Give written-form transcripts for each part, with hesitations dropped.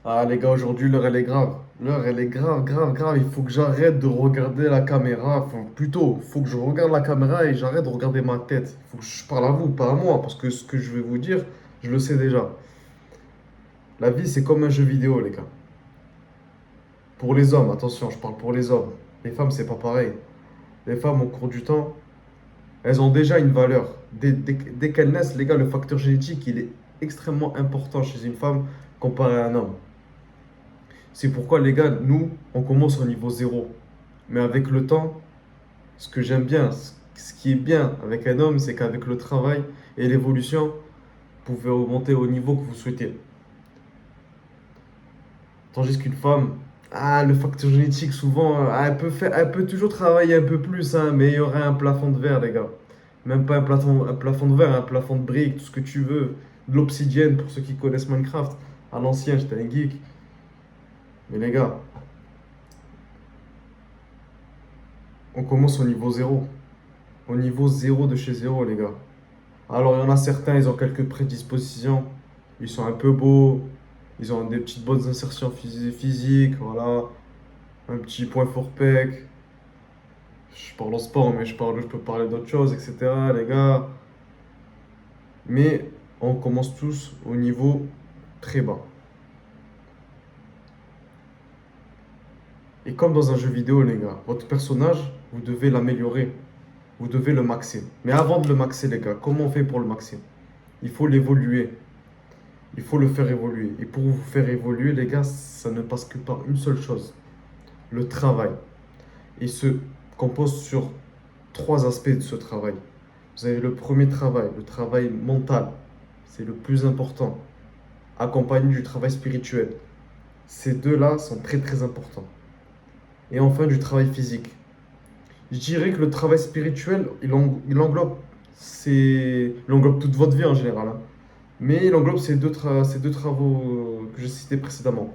Ah les gars, aujourd'hui l'heure elle est grave. L'heure elle est grave, grave, grave. Il faut que j'arrête de regarder la caméra. Enfin, plutôt, il faut que je regarde la caméra et j'arrête de regarder ma tête. Il faut que je parle à vous, pas à moi, parce que ce que je vais vous dire, je le sais déjà. La vie c'est comme un jeu vidéo, les gars. Pour les hommes, attention, je parle pour les hommes. Les femmes, c'est pas pareil. Les femmes, au cours du temps, elles ont déjà une valeur. Dès qu'elles naissent, les gars, le facteur génétique, il est extrêmement important chez une femme comparé à un homme. C'est pourquoi, les gars, nous, on commence au niveau zéro. Mais avec le temps, ce que j'aime bien, ce qui est bien avec un homme, c'est qu'avec le travail et l'évolution, vous pouvez augmenter au niveau que vous souhaitez. Tandis qu'une femme, le facteur génétique, souvent, elle peut toujours travailler un peu plus, hein, mais il y aurait un plafond de verre, les gars. Même pas un plafond de verre, un plafond de briques, tout ce que tu veux. De l'obsidienne, pour ceux qui connaissent Minecraft. À l'ancien, j'étais un geek. Mais les gars, on commence au niveau zéro. Au niveau zéro de chez zéro, les gars. Alors, il y en a certains, ils ont quelques prédispositions. Ils sont un peu beaux. Ils ont des petites bonnes insertions physiques. Voilà. Un petit point fort pec. Je parle en sport, mais je peux parler d'autres choses, etc. Les gars. Mais on commence tous au niveau très bas. Et comme dans un jeu vidéo, les gars, votre personnage, vous devez l'améliorer. Vous devez le maxer. Mais avant de le maxer, les gars, comment on fait pour le maxer? Il faut l'évoluer. Il faut le faire évoluer. Et pour vous faire évoluer, les gars, ça ne passe que par une seule chose, le travail. Il se compose sur trois aspects de ce travail. Vous avez le premier travail, le travail mental. C'est le plus important, accompagné du travail spirituel. Ces deux-là sont très très importants. Et enfin, du travail physique. Je dirais que le travail spirituel, il englobe toute votre vie en général, hein. Mais il englobe ces deux travaux que j'ai cités précédemment.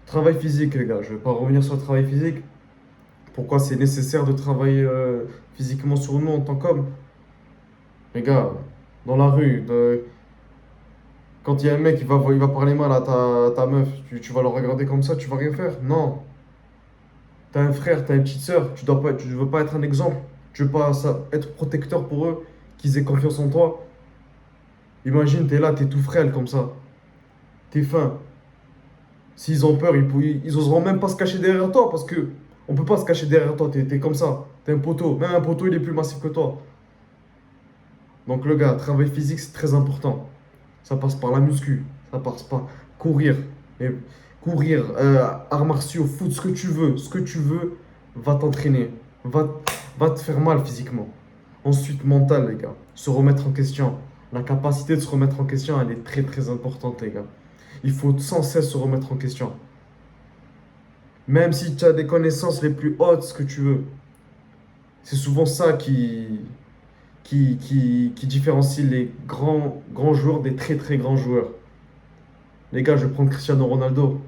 Travail physique, les gars, je ne vais pas revenir sur le travail physique. Pourquoi c'est nécessaire de travailler physiquement sur nous en tant qu'homme? Les gars, dans la rue, quand il y a un mec il va parler mal à ta meuf, tu vas le regarder comme ça, tu vas rien faire? Non. T'as un frère, t'as une petite sœur, tu veux pas être un exemple. Tu veux pas être protecteur pour eux, qu'ils aient confiance en toi. Imagine, t'es là, t'es tout frêle comme ça. T'es faim. S'ils ont peur, ils oseront même pas se cacher derrière toi parce que on peut pas se cacher derrière toi. T'es comme ça. T'es un poteau. Même un poteau, il est plus massif que toi. Donc, le gars, travail physique, c'est très important. Ça passe par la muscu. Ça passe par courir. Et courir, arts martiaux, foot, ce que tu veux. Ce que tu veux, va t'entraîner. Va, va te faire mal physiquement. Ensuite, mental, les gars. Se remettre en question. La capacité de se remettre en question, elle est très très importante, les gars. Il faut sans cesse se remettre en question. Même si tu as des connaissances les plus hautes, ce que tu veux. C'est souvent ça qui différencie les grands joueurs des très très grands joueurs. Les gars, je prends Cristiano Ronaldo.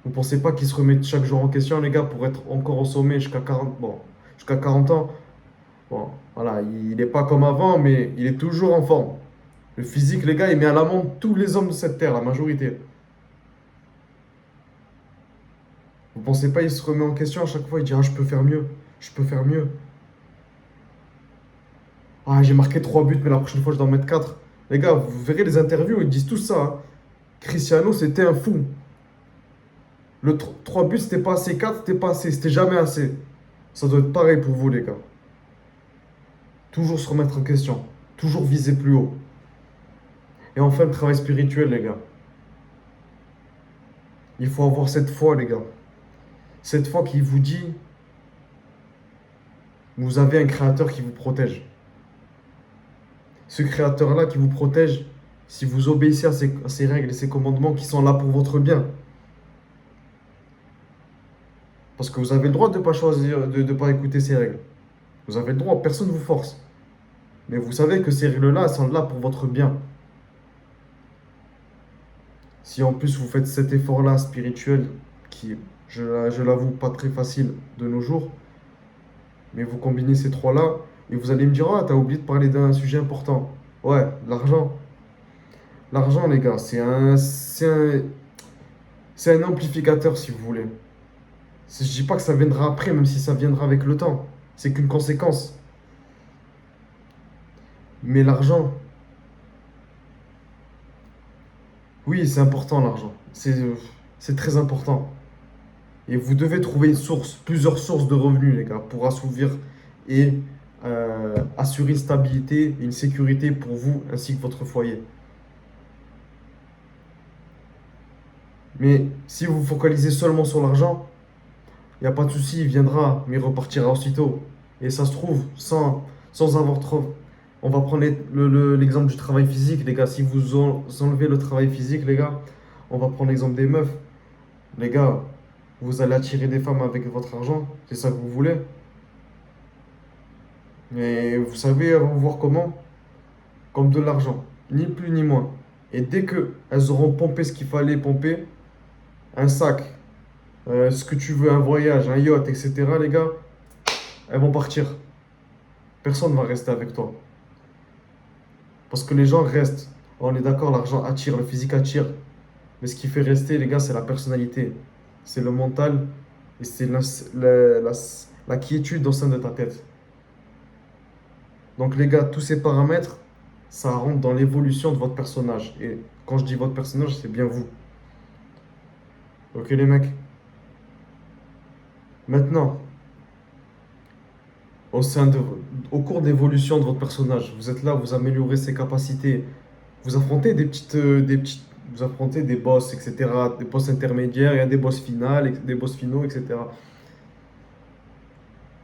Vous pensez pas qu'il se remet chaque jour en question, les gars, pour être encore au sommet jusqu'à 40 ans? Bon, voilà, il n'est pas comme avant, mais il est toujours en forme. Le physique, les gars, il met à l'amende tous les hommes de cette terre, la majorité. Vous pensez pas, il se remet en question à chaque fois, il dit, ah, je peux faire mieux, je peux faire mieux. Ah, j'ai marqué 3 buts, mais la prochaine fois, je dois en mettre 4. Les gars, vous verrez les interviews, ils disent tout ça, hein. Cristiano, c'était un fou. 3 buts, c'était pas assez, 4, c'était pas assez, c'était jamais assez. Ça doit être pareil pour vous, les gars. Toujours se remettre en question, toujours viser plus haut. Et enfin, le travail spirituel, les gars. Il faut avoir cette foi, les gars. Cette foi qui vous dit, vous avez un créateur qui vous protège. Ce créateur-là qui vous protège, si vous obéissez à ces règles et ces commandements qui sont là pour votre bien. Parce que vous avez le droit de ne pas choisir, de ne pas écouter ces règles. Vous avez le droit, personne ne vous force. Mais vous savez que ces règles-là, elles sont là pour votre bien. Si en plus vous faites cet effort-là spirituel, qui, je l'avoue, pas très facile de nos jours, mais vous combinez ces trois-là, et vous allez me dire, ah, t'as oublié de parler d'un sujet important. Ouais, l'argent. L'argent, les gars, C'est un amplificateur, si vous voulez. Je dis pas que ça viendra après, même si ça viendra avec le temps. C'est qu'une conséquence. Mais l'argent, oui, c'est important l'argent. C'est très important. Et vous devez trouver une source, plusieurs sources de revenus, les gars, pour assouvir et assurer une stabilité et une sécurité pour vous ainsi que votre foyer. Mais si vous vous focalisez seulement sur l'argent, il n'y a pas de souci, il viendra, mais il repartira aussitôt. Et ça se trouve, sans avoir trop. On va prendre l'exemple du travail physique, les gars. Si vous enlevez le travail physique, les gars, on va prendre l'exemple des meufs. Les gars, vous allez attirer des femmes avec votre argent, c'est ça que vous voulez. Mais vous savez voir comment? Comme de l'argent, ni plus ni moins. Et dès qu'elles auront pompé ce qu'il fallait pomper, un sac, ce que tu veux, un voyage, un yacht, etc., les gars, elles vont partir. Personne ne va rester avec toi. Parce que les gens restent. On est d'accord, l'argent attire, le physique attire. Mais ce qui fait rester, les gars, c'est la personnalité. C'est le mental et c'est la quiétude au sein de ta tête. Donc, les gars, tous ces paramètres, ça rentre dans l'évolution de votre personnage. Et quand je dis votre personnage, c'est bien vous. Ok, les mecs? Maintenant, au sein de, au cours d'évolution de votre personnage, vous êtes là, vous améliorez ses capacités, vous affrontez vous affrontez des boss, etc., des boss intermédiaires, il y a des boss finales, des boss finaux, etc.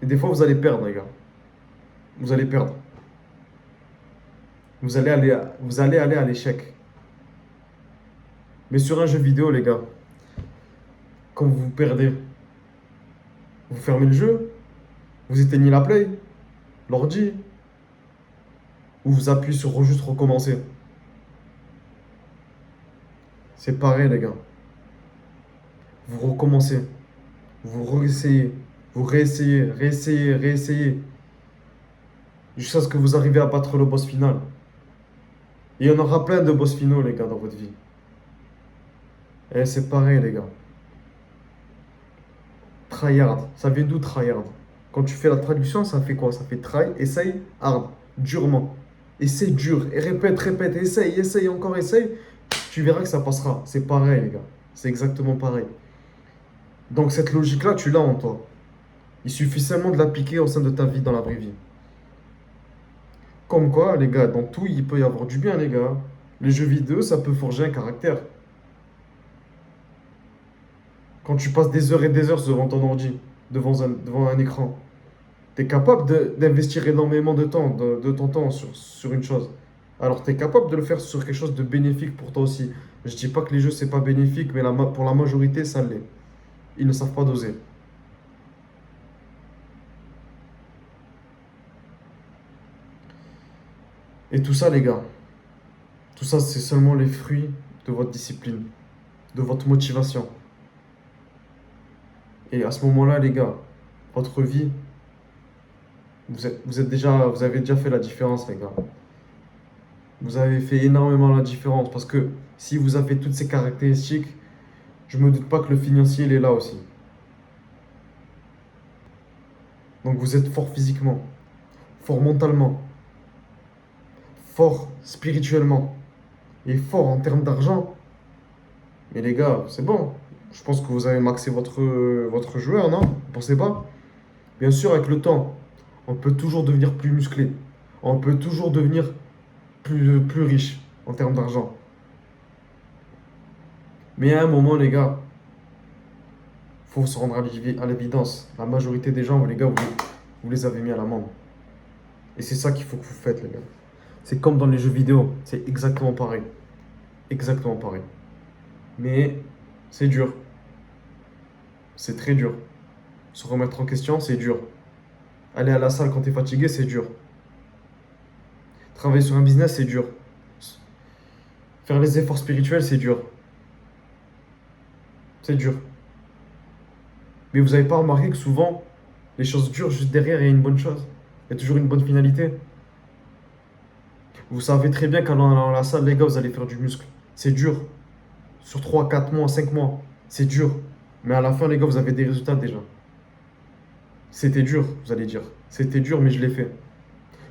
Et des fois, vous allez perdre, les gars. Vous allez perdre. Vous allez aller à l'échec. Mais sur un jeu vidéo, les gars, quand vous perdez, vous fermez le jeu, vous éteignez la play, l'ordi, ou vous appuyez sur juste recommencer. C'est pareil, les gars. Vous recommencez, vous réessayez, vous réessayez, réessayez, réessayez, jusqu'à ce que vous arrivez à battre le boss final. Et il y en aura plein de boss finaux, les gars, dans votre vie. Et c'est pareil, les gars. Tryhard, ça vient d'où tryhard? Quand tu fais la traduction, ça fait quoi? Ça fait try, essaye, hard, durement. Essaye dur, et répète, répète, essaye, essaye, encore essaye. Tu verras que ça passera. C'est pareil, les gars. C'est exactement pareil. Donc cette logique-là, tu l'as en toi. Il suffit seulement de l'appliquer au sein de ta vie, dans la vraie vie. Comme quoi, les gars, dans tout, il peut y avoir du bien, les gars. Les jeux vidéo, ça peut forger un caractère. Quand tu passes des heures et des heures devant ton ordi, devant un écran, tu es capable d'investir énormément de ton temps sur une chose. Alors, tu es capable de le faire sur quelque chose de bénéfique pour toi aussi. Je dis pas que les jeux, c'est pas bénéfique, mais pour la majorité, ça l'est. Ils ne savent pas doser. Et tout ça, les gars, tout ça, c'est seulement les fruits de votre discipline, de votre motivation. Et à ce moment-là, les gars, votre vie, vous avez déjà fait la différence, les gars. Vous avez fait énormément la différence parce que si vous avez toutes ces caractéristiques, je me doute pas que le financier, il est là aussi. Donc vous êtes fort physiquement, fort mentalement, fort spirituellement et fort en termes d'argent. Mais les gars, c'est bon. Je pense que vous avez maxé votre joueur, non? Vous pensez pas? Bien sûr, avec le temps, on peut toujours devenir plus musclé. On peut toujours devenir plus riche en termes d'argent. Mais à un moment, les gars, faut se rendre à l'évidence. La majorité des gens, les gars, vous les avez mis à l'amende. Et c'est ça qu'il faut que vous faites, les gars. C'est comme dans les jeux vidéo. C'est exactement pareil. Exactement pareil. Mais c'est dur. C'est très dur. Se remettre en question, c'est dur. Aller à la salle quand tu es fatigué, c'est dur. Travailler sur un business, c'est dur. Faire les efforts spirituels, c'est dur. C'est dur. Mais vous n'avez pas remarqué que souvent, les choses dures, juste derrière, il y a une bonne chose. Il y a toujours une bonne finalité. Vous savez très bien qu'en allant à la salle, les gars, vous allez faire du muscle. C'est dur. Sur 3, 4 mois, 5 mois. C'est dur. Mais à la fin, les gars, vous avez des résultats déjà. C'était dur, vous allez dire. C'était dur, mais je l'ai fait.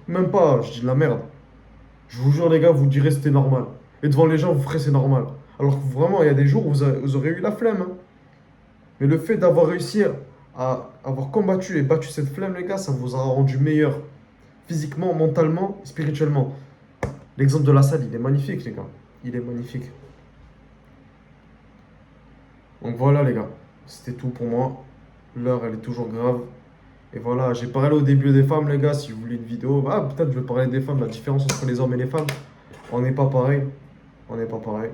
Même pas, je dis de la merde. Je vous jure, les gars, vous direz c'était normal. Et devant les gens, vous ferez c'est normal. Alors que vraiment, il y a des jours où vous aurez eu la flemme, hein. Mais le fait d'avoir réussi à avoir combattu et battu cette flemme, les gars, ça vous a rendu meilleur. Physiquement, mentalement, spirituellement. L'exemple de la salle, il est magnifique, les gars. Il est magnifique. Donc voilà, les gars. C'était tout pour moi. L'heure, elle est toujours grave. Et voilà, j'ai parlé au début des femmes, les gars. Si vous voulez une vidéo, ah, peut-être je vais parler des femmes, la différence entre les hommes et les femmes. On n'est pas pareil. On n'est pas pareil.